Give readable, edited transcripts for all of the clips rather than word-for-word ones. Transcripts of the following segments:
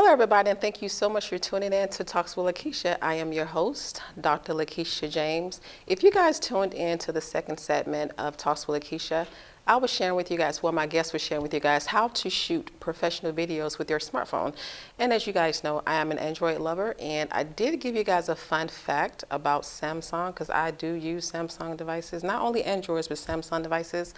Hello, everybody, and thank you so much for tuning in to Talks with Lakisha. I am your host, Dr. Lakisha James. If you guys tuned in to the second segment of Talks with Lakisha, I was sharing with you guys, well, my guest was sharing with you guys how to shoot professional videos with your smartphone. And as you guys know, I am an Android lover, and I did give you guys a fun fact about Samsung, because I do use Samsung devices, not only Androids, but Samsung devices.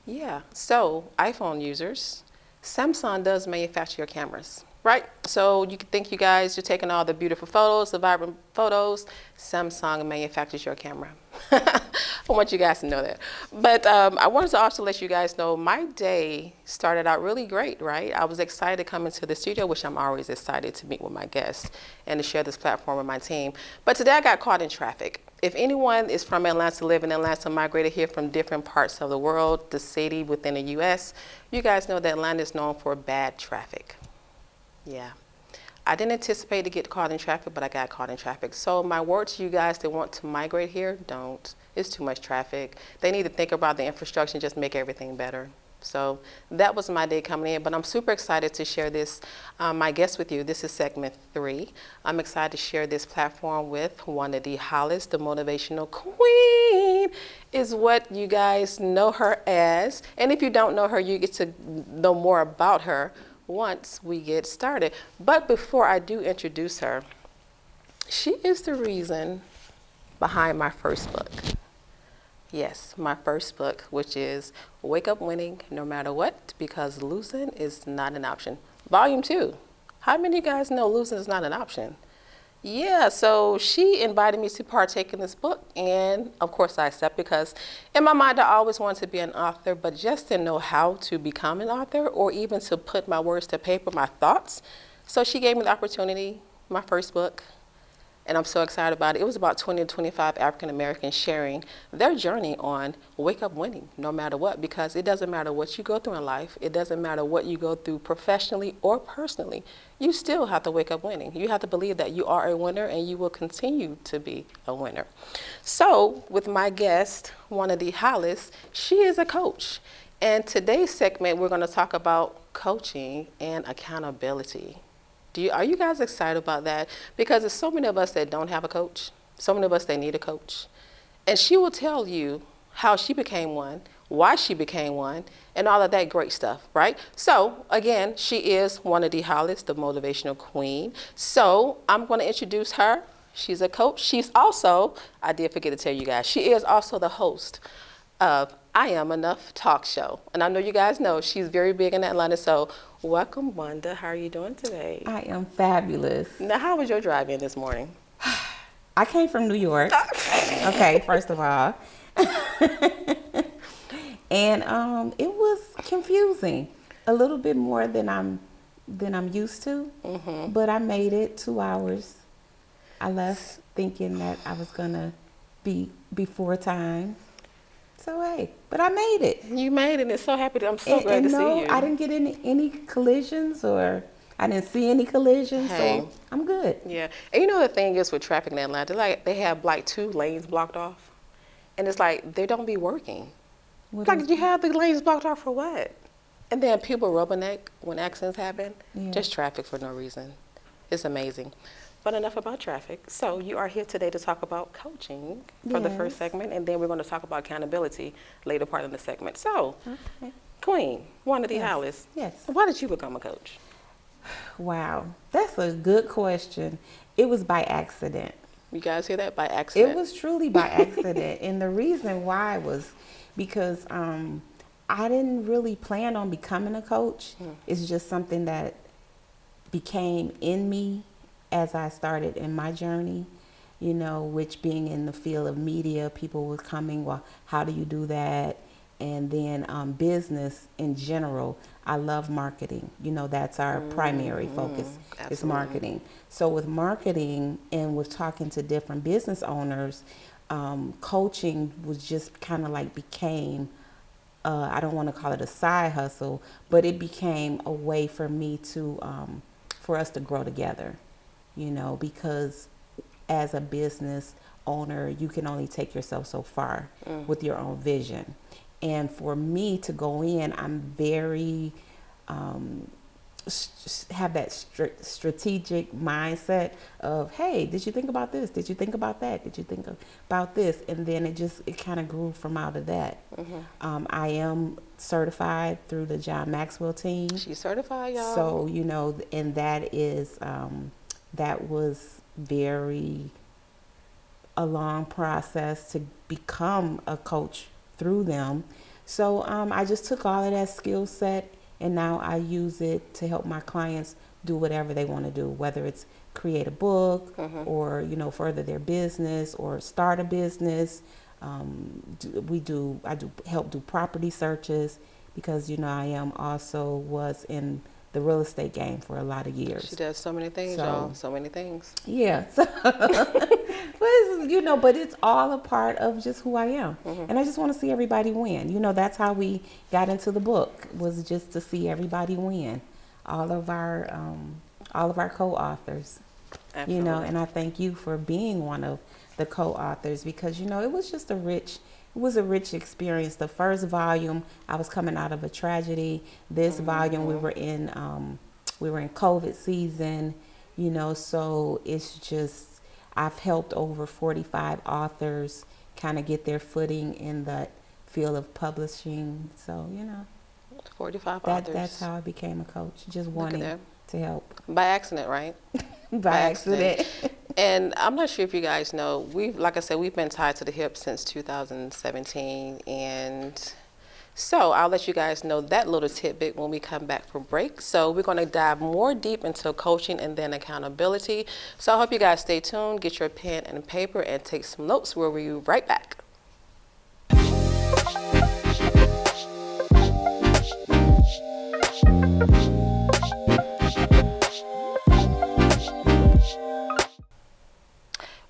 Yeah, so iPhone users, Samsung does manufacture your cameras. Right? So you can think you guys, you're taking all the beautiful photos, the vibrant photos. Samsung manufactures your camera. I want you guys to know that. But I wanted to also let you guys know my day started out really great, right? I was excited to come into the studio, which I'm always excited to meet with my guests and to share this platform with my team. But today I got caught in traffic. If anyone is from Atlanta, live in Atlanta, migrated here from different parts of the world, the city within the U.S., you guys know that Atlanta is known for bad traffic. Yeah, I didn't anticipate to get caught in traffic, but I got caught in traffic. So my word to you guys that want to migrate here, don't. It's too much traffic. They need to think about the infrastructure and just make everything better. So that was my day coming in, but I'm super excited to share this, my guest with you. This is segment 3. I'm excited to share this platform with Wanda D. Hollis, the Motivational Queen, is what you guys know her as. And if you don't know her, you get to know more about her once we get started. But before I do introduce her, she is the reason behind my first book. Yes, my first book, which is Wake Up Winning No Matter What, because losing is not an option. Volume 2. How many of you guys know losing is not an option? Yeah, so she invited me to partake in this book, and of course I accept, because in my mind I always wanted to be an author, but just to know how to become an author or even to put my words to paper, my thoughts. So she gave me the opportunity, my first book, and I'm so excited about it. It was about 20 to 25 African Americans sharing their journey on wake up winning no matter what, because it doesn't matter what you go through in life. It doesn't matter what you go through professionally or personally. You still have to wake up winning. You have to believe that you are a winner and you will continue to be a winner. So with my guest, Wanda D. Hollis, she is a coach. And today's segment, we're going to talk about coaching and accountability. Are you guys excited about that? Because there's so many of us that don't have a coach, so many of us that need a coach. And she will tell you how she became one, why she became one, and all of that great stuff, right? So again, she is Wanda D. Hollis, the Motivational Queen. So I'm going to introduce her. She's a coach. She's also, I did forget to tell you guys, she is also the host of I Am Enough talk show. And I know you guys know she's very big in Atlanta. So welcome, Wanda. How are you doing today? I am fabulous. Now, how was your drive in this morning? I came from New York. Okay, first of all. And it was confusing. A little bit more than I'm used to. Mm-hmm. But I made it 2 hours. I left thinking that I was gonna be before time. So hey, but I made it. You made it. It's so happy. I'm so glad to see you. I didn't get any collisions, or I didn't see any collisions. Hey. So I'm good. Yeah. And you know the thing is with traffic in Atlanta, like they have like 2 lanes blocked off, and it's like they don't be working. Like you have the lanes blocked off for what? And then people rubberneck when accidents happen. Yeah. Just traffic for no reason. It's amazing. But enough about traffic. So you are here today to talk about coaching for the first segment, and then we're going to talk about accountability later part of the segment. So, okay. Queen, Wanda D. Hollis. Yes. Why did you become a coach? Wow, that's a good question. It was by accident. You guys hear that? By accident. It was truly by accident. And the reason why was because I didn't really plan on becoming a coach. It's just something that became in me as I started in my journey, you know, which being in the field of media, people were coming, well, how do you do that? And then business in general, I love marketing. You know, that's our primary focus, is marketing. So with marketing and with talking to different business owners, coaching was just kind of like became, I don't want to call it a side hustle, but it became a way for me to, for us to grow together. You know, because as a business owner, you can only take yourself so far with your own vision. And for me to go in, I'm very have that strategic mindset of, hey, did you think about this? Did you think about that? Did you think about this? And then it kind of grew from out of that. I am certified through the John Maxwell team. She's certified, y'all. So, you know, and that is, that was a long process to become a coach through them. So I just took all of that skill set, and now I use it to help my clients do whatever they want to do, whether it's create a book or, you know, further their business or start a business. I help do property searches because, you know, was in the real estate game for a lot of years. She does so many things, y'all. So many things. Yeah. So, but it's all a part of just who I am. And I just want to see everybody win. You know, that's how we got into the book, was just to see everybody win. All of our co-authors. Absolutely. You know, and I thank you for being one of the co-authors, because, you know, it was a rich experience. The first volume, I was coming out of a tragedy. This volume, we were in COVID season, you know, so it's just, I've helped over 45 authors kind of get their footing in the field of publishing. So, you know, 45 authors. That's how I became a coach, just wanting to help. By accident, right? By accident. And I'm not sure if you guys know, like I said, we've been tied to the hip since 2017. And so I'll let you guys know that little tidbit when we come back from break. So we're going to dive more deep into coaching and then accountability. So I hope you guys stay tuned, get your pen and paper, and take some notes. We'll be right back.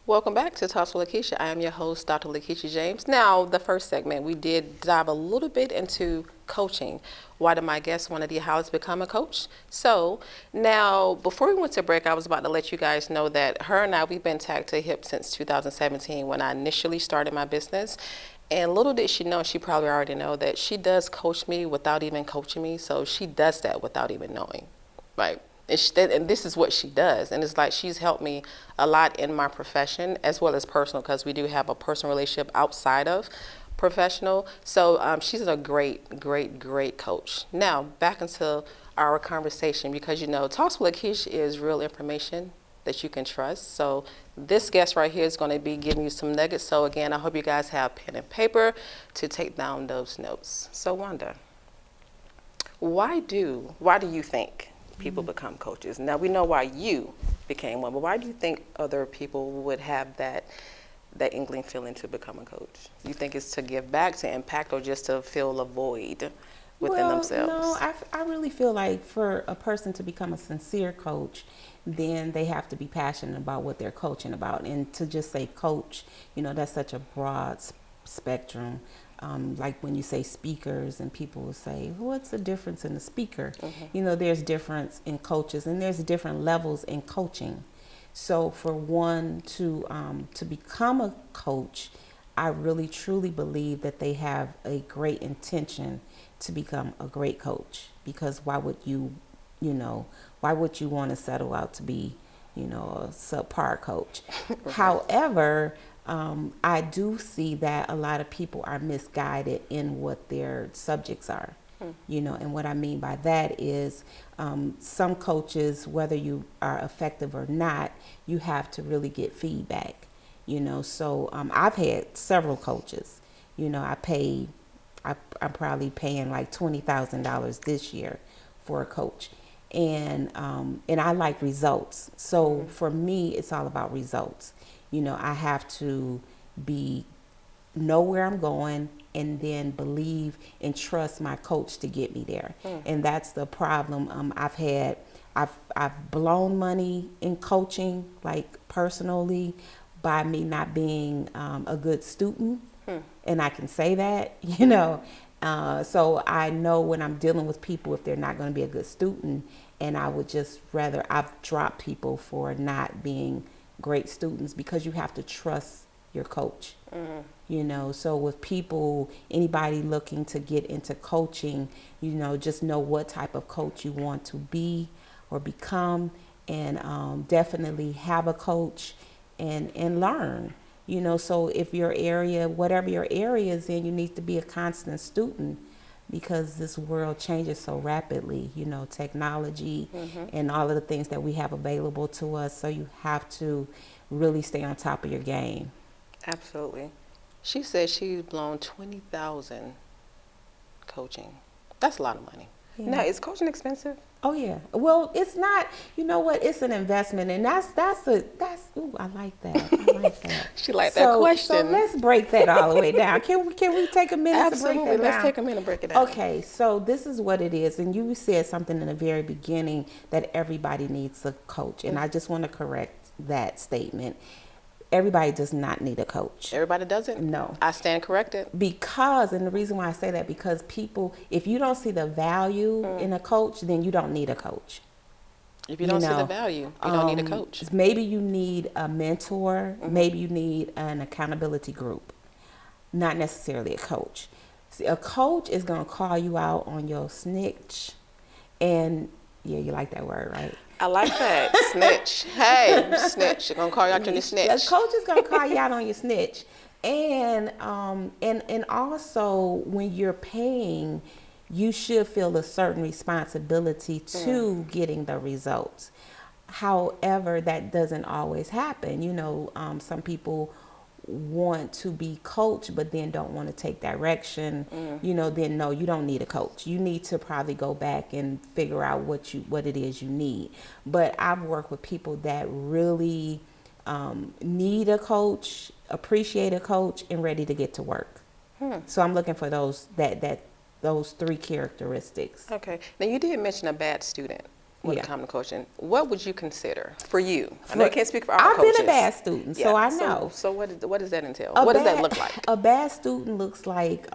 Welcome back to Talks with Lakisha. I am your host, Dr. Lakisha James. Now, the first segment, we did dive a little bit into coaching. Why did my guest, Wanda D, Hollis, become a coach? So now, before we went to break, I was about to let you guys know that her and I, we've been tagged to the hip since 2017 when I initially started my business. And little did she know, she probably already know, that she does coach me without even coaching me. So she does that without even knowing, right? And this is what she does. And it's like she's helped me a lot in my profession as well as personal, because we do have a personal relationship outside of professional. So she's a great, great, great coach. Now, back into our conversation, because, you know, Talks with Lakisha is real information that you can trust. So this guest right here is going to be giving you some nuggets. So again, I hope you guys have pen and paper to take down those notes. So Wanda, why do you think people become coaches? Now, we know why you became one, but why do you think other people would have that inkling feeling to become a coach? You think it's to give back, to impact, or just to fill a void within themselves? No, I really feel like for a person to become a sincere coach, then they have to be passionate about what they're coaching about. And to just say coach, you know, that's such a broad spectrum. Like when you say speakers, and people will say, what's the difference in the speaker? You know, there's difference in coaches, and there's different levels in coaching. So for one to become a coach, I really truly believe that they have a great intention to become a great coach, because why would you want to settle out to be, you know, a subpar coach? Right. However, I do see that a lot of people are misguided in what their subjects are, you know, and what I mean by that is some coaches, whether you are effective or not, you have to really get feedback, you know. So I've had several coaches, you know. I'm probably paying like $20,000 this year for a coach, and I like results. So for me, it's all about results. You know, I have to know where I'm going, and then believe and trust my coach to get me there. And that's the problem. I've blown money in coaching, like personally, by me not being a good student. And I can say that, you know. So I know when I'm dealing with people, if they're not going to be a good student, and I would just rather, I've dropped people for not being great students, because you have to trust your coach. You know, so with people, anybody looking to get into coaching, you know, just know what type of coach you want to be or become, and definitely have a coach and learn. You know, so if your area, whatever your area is in, you need to be a constant student, because this world changes so rapidly, you know, technology and all of the things that we have available to us. So you have to really stay on top of your game. Absolutely. She said she's blown 20,000 coaching. That's a lot of money. Yeah. Now, is coaching expensive? Oh yeah. Well, it's not. You know what? It's an investment, and that's. Ooh, I like that. I like that. She liked that question. So let's break that all the way down. Can we take a minute Absolutely. to break that down? Let's take a minute to break it down. Okay. So this is what it is, and you said something in the very beginning that everybody needs a coach, and I just want to correct that statement. Everybody does not need a coach. Everybody doesn't? No. I stand corrected. Because, and the reason why I say that, because people, if you don't see the value in a coach, then you don't need a coach. If you don't see the value, you don't need a coach. Maybe you need a mentor. Maybe you need an accountability group. Not necessarily a coach. See, a coach is going to call you out on your snitch. And, yeah, you like that word, right? I like that. Snitch. Hey, snitch. You're going to call you out on your snitch. A coach is going to call you out on your snitch. And also, when you're paying, you should feel a certain responsibility to getting the results. However, that doesn't always happen. You know, some people want to be coached but then don't want to take direction. You know, then no, you don't need a coach. You need to probably go back and figure out what it is you need. But I've worked with people that really need a coach, appreciate a coach, and ready to get to work. So I'm looking for those three characteristics. Okay. Now, you did mention a bad student when it comes to coaching. What would you consider for you? I know you can't speak for all coaches. I've been a bad student, so I know. So what does that entail? What does that look like? A bad student looks like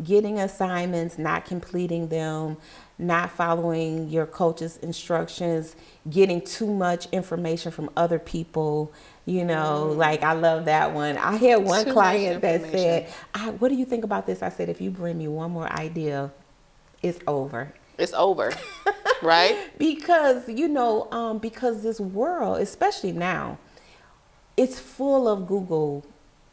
getting assignments, not completing them, not following your coach's instructions, getting too much information from other people. You know, like, I love that one. I had one client that said, what do you think about this? I said, if you bring me one more idea, it's over. It's over, right? Because, you know, because this world, especially now, it's full of Google.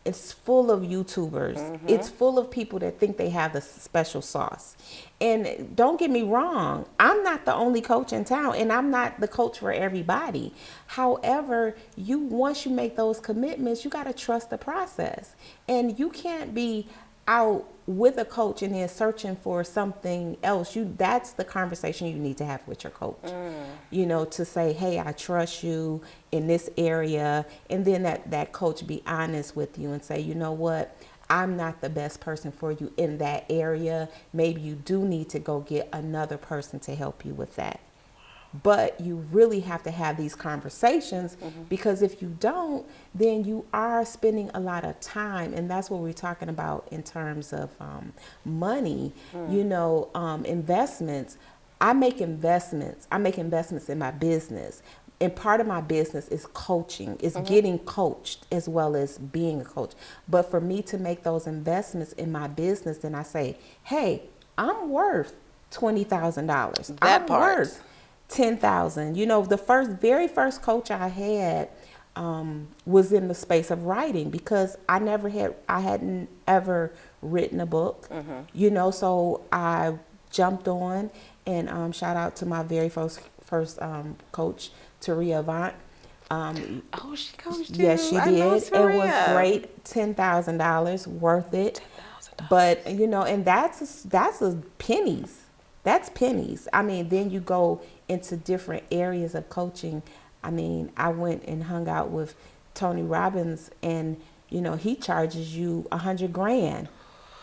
It's full of YouTubers. It's full of people that think they have the special sauce. And don't get me wrong, I'm not the only coach in town, and I'm not the coach for everybody. However, once you make those commitments, you got to trust the process. And you can't be out with a coach and then searching for something else. That's the conversation you need to have with your coach. You know, to say, hey, I trust you in this area, and then that coach be honest with you and say, you know what, I'm not the best person for you in that area. Maybe you do need to go get another person to help you with that. But you really have to have these conversations, because if you don't, then you are spending a lot of time. And that's what we're talking about in terms of money, you know, investments. I make investments in my business. And part of my business is coaching, is getting coached as well as being a coach. But for me to make those investments in my business, then I say, hey, I'm worth $20,000. That part. Worth $10,000. You know, the very first coach I had was in the space of writing, because I hadn't ever written a book. You know, so I jumped on, and shout out to my very first coach, Taria Avant. She coached you. Yes, she did. It was great. $10,000, worth it. $10,000. But you know, and that's a pennies. That's pennies. I mean, then you go into different areas of coaching. I mean, I went and hung out with Tony Robbins, and you know, he charges you $100,000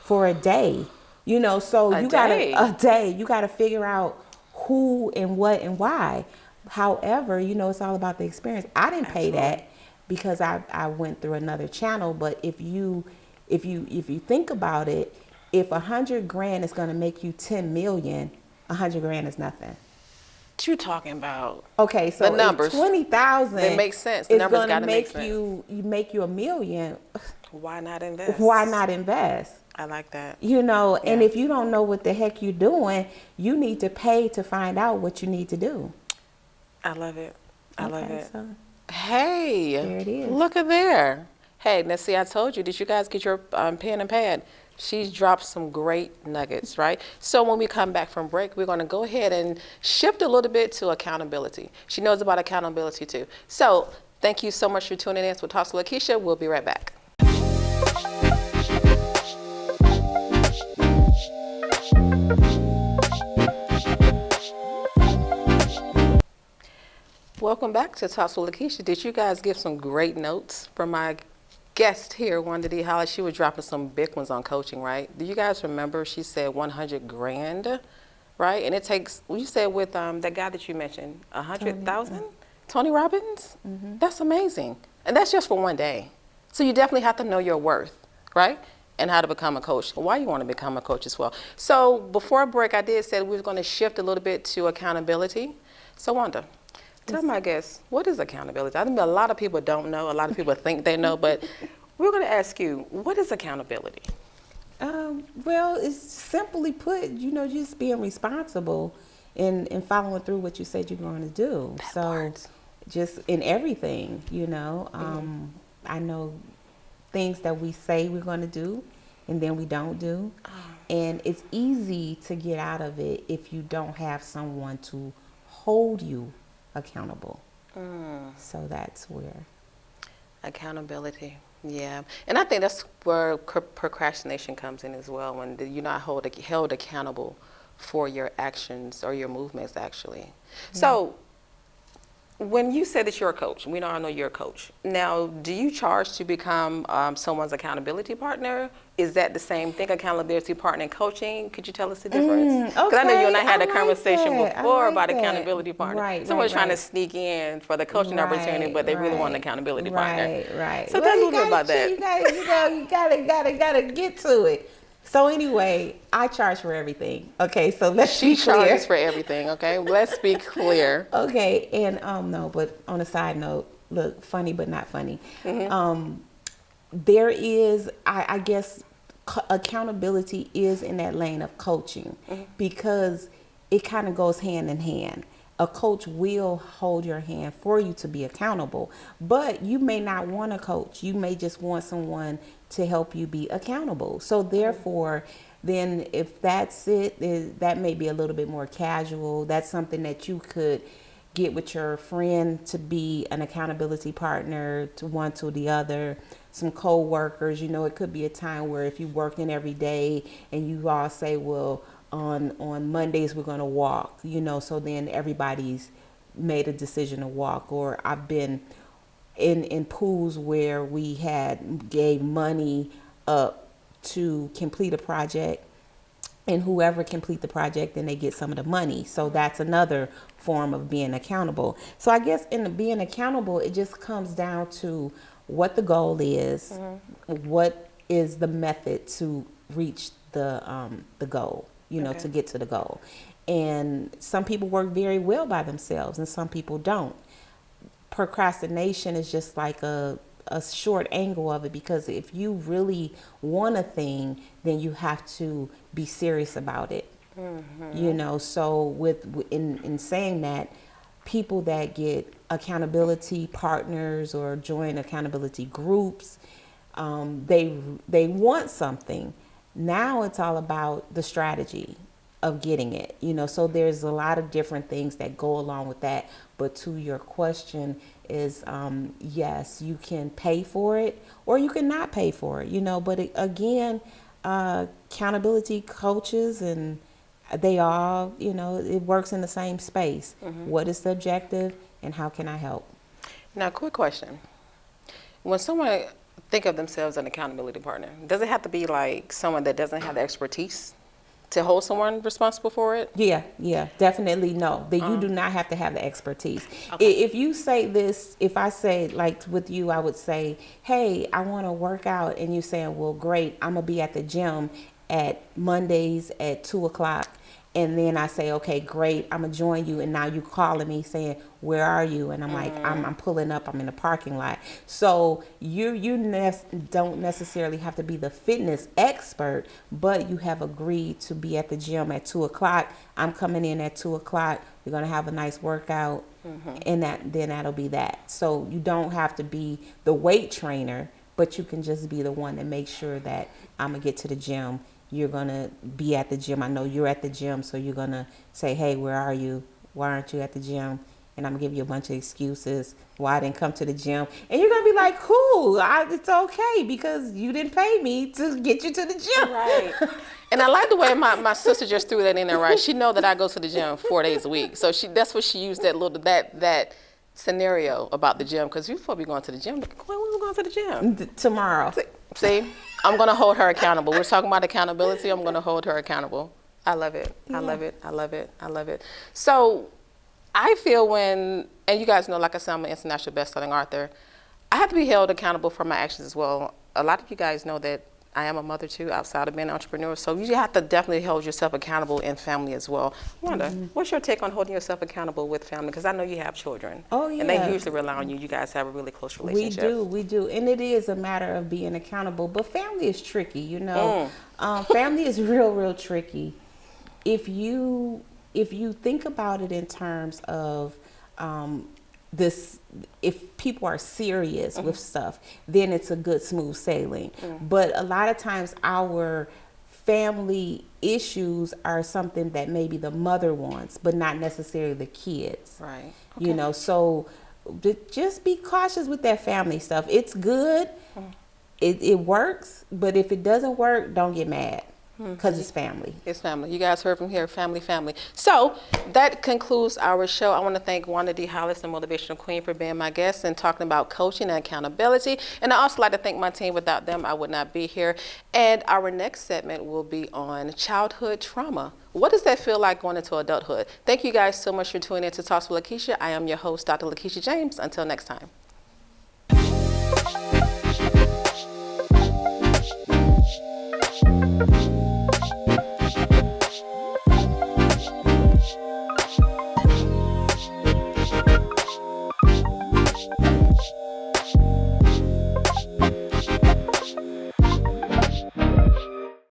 for a day. You know, so you gotta figure out who and what and why. However, you know, it's all about the experience. I didn't pay that because I went through another channel. But if you think about it, if $100,000 is going to make you 10 million, $100,000 is nothing. What you talking about? Okay, so the numbers, 20,000. It makes sense. The numbers got to make sense. You make you $1 million. Why not invest? Why not invest? I like that. You know, and Yeah. if you don't know what the heck you're doing, you need to pay to find out what you need to do. I love it. I love Okay, it. so Hey, there it is. look at there. Hey, now see, I told you, did you guys get your pen and pad? She's dropped some great nuggets, right? So when we come back from break, we're going to go ahead and shift a little bit to accountability. She knows about accountability too. So thank you so much for tuning in with Talks with LaKisha. We'll be right back. Welcome back to Talks with LaKisha. Did you guys get some great notes from my guest here, Wanda D? Hollis? She was dropping some big ones on coaching, right? Do you guys remember she said 100 grand, right? And it takes, you said with that guy that you mentioned, 100,000? Tony Robbins? Mm-hmm. That's amazing. And that's just for one day. So you definitely have to know your worth, right? And how to become a coach, why you want to become a coach as well. So before break, I did say we were going to shift a little bit to accountability. So Wanda, tell my guests, what is accountability? I think a lot of people don't know. A lot of people think they know, but we're going to ask you, what is accountability? Well, it's simply put, you know, just being responsible and following through what you said you're going to do. Just in everything, you know. I know things that we say we're going to do and then we don't do. And it's easy to get out of it if you don't have someone to hold you accountable. So that's where accountability. Yeah, and I think that's where procrastination comes in as well, when you're not held accountable for your actions or your movements, actually. Yeah. So when you said that you're a coach, we know I know you're a coach. Now, do you charge to become someone's accountability partner? Is that the same thing, accountability partner and coaching? Could you tell us the difference? Because I know you and I had a conversation before about accountability partner. Right, Someone's trying to sneak in for the coaching opportunity, but they really want an accountability partner. Right. So tell us a little bit about that. You gotta get to it. So anyway, I charge for everything. Okay, so let's be clear. She charges for everything, okay? Let's be clear. Okay, and no, but on a side note, look, funny but not funny. Mm-hmm. There is, I guess, accountability is in that lane of coaching, mm-hmm. because it kind of goes hand in hand. A coach will hold your hand for you to be accountable, but you may not want a coach. You may just want someone to help you be accountable. So therefore, then if that's it, that may be a little bit more casual. That's something that you could get with your friend to be an accountability partner to one to the other. Some co-workers, you know, it could be a time where if you're working every day and you all say, well, on Mondays we're going to walk, you know, so then everybody's made a decision to walk. Or I've been in pools where we gave money up to complete a project, and whoever complete the project, then they get some of the money. So that's another form of being accountable. So I guess in the being accountable, it just comes down to what the goal is, mm-hmm. what is the method to reach the goal, you know, to get to the goal. And some people work very well by themselves and some people don't. Procrastination is just like a short angle of it, because if you really want a thing, then you have to be serious about it. Mm-hmm. You know, so in saying that, people that get accountability partners or join accountability groups, they want something. Now it's all about the strategy of getting it, you know, so there's a lot of different things that go along with that. But to your question is, yes, you can pay for it or you can not pay for it, you know, but again, accountability coaches, and they all, you know, it works in the same space. Mm-hmm. What is the objective and how can I help? Now, quick question. When someone think of themselves as an accountability partner, does it have to be like someone that doesn't have the expertise to hold someone responsible for it? Yeah, definitely no. You do not have to have the expertise. Okay. If you say this, if I say, like with you, I would say, hey, I want to work out, and you saying, well, great, I'm going to be at the gym at Mondays at 2:00, And then I say, okay, great, I'm gonna join you. And now you calling me saying, where are you? And I'm like, I'm pulling up, I'm in the parking lot. So you don't necessarily have to be the fitness expert, but you have agreed to be at the gym at 2:00. I'm coming in at 2:00. We're gonna have a nice workout, and that'll be that. So you don't have to be the weight trainer, but you can just be the one that makes sure that I'm gonna get to the gym. You're going to be at the gym. I know you're at the gym, so you're going to say, hey, where are you? Why aren't you at the gym? And I'm going to give you a bunch of excuses why I didn't come to the gym. And you're going to be like, cool, it's okay because you didn't pay me to get you to the gym. Right. And I like the way my sister just threw that in there, right? She know that I go to the gym 4 days a week. So that's what she used that scenario about the gym, because you're supposed to be going to the gym. When are we going to the gym? Tomorrow. See, I'm going to hold her accountable. We're talking about accountability. I'm going to hold her accountable. I love it. Yeah. I love it. I love it. I love it. So I feel and you guys know, like I said, I'm an international best-selling author. I have to be held accountable for my actions as well. A lot of you guys know that I am a mother too, outside of being an entrepreneur. So you have to definitely hold yourself accountable in family as well. Wanda, what's your take on holding yourself accountable with family? Because I know you have children. Oh, yeah. And they usually rely on you. You guys have a really close relationship. We do. And it is a matter of being accountable. But family is tricky, you know. Family is real, real tricky. If you think about it in terms of if people are serious with stuff, then it's a good smooth sailing. But a lot of times our family issues are something that maybe the mother wants, but not necessarily the kids. Right. Okay. You know, so just be cautious with that family stuff. It's good. It works, but if it doesn't work, don't get mad. Because it's family. It's family. You guys heard from here, family. So that concludes our show. I want to thank Wanda D, Hollis, the Motivational Queen, for being my guest and talking about coaching and accountability. And I also like to thank my team. Without them, I would not be here. And our next segment will be on childhood trauma. What does that feel like going into adulthood? Thank you guys so much for tuning in to Talks with LaKisha. I am your host, Dr. LaKisha James. Until next time.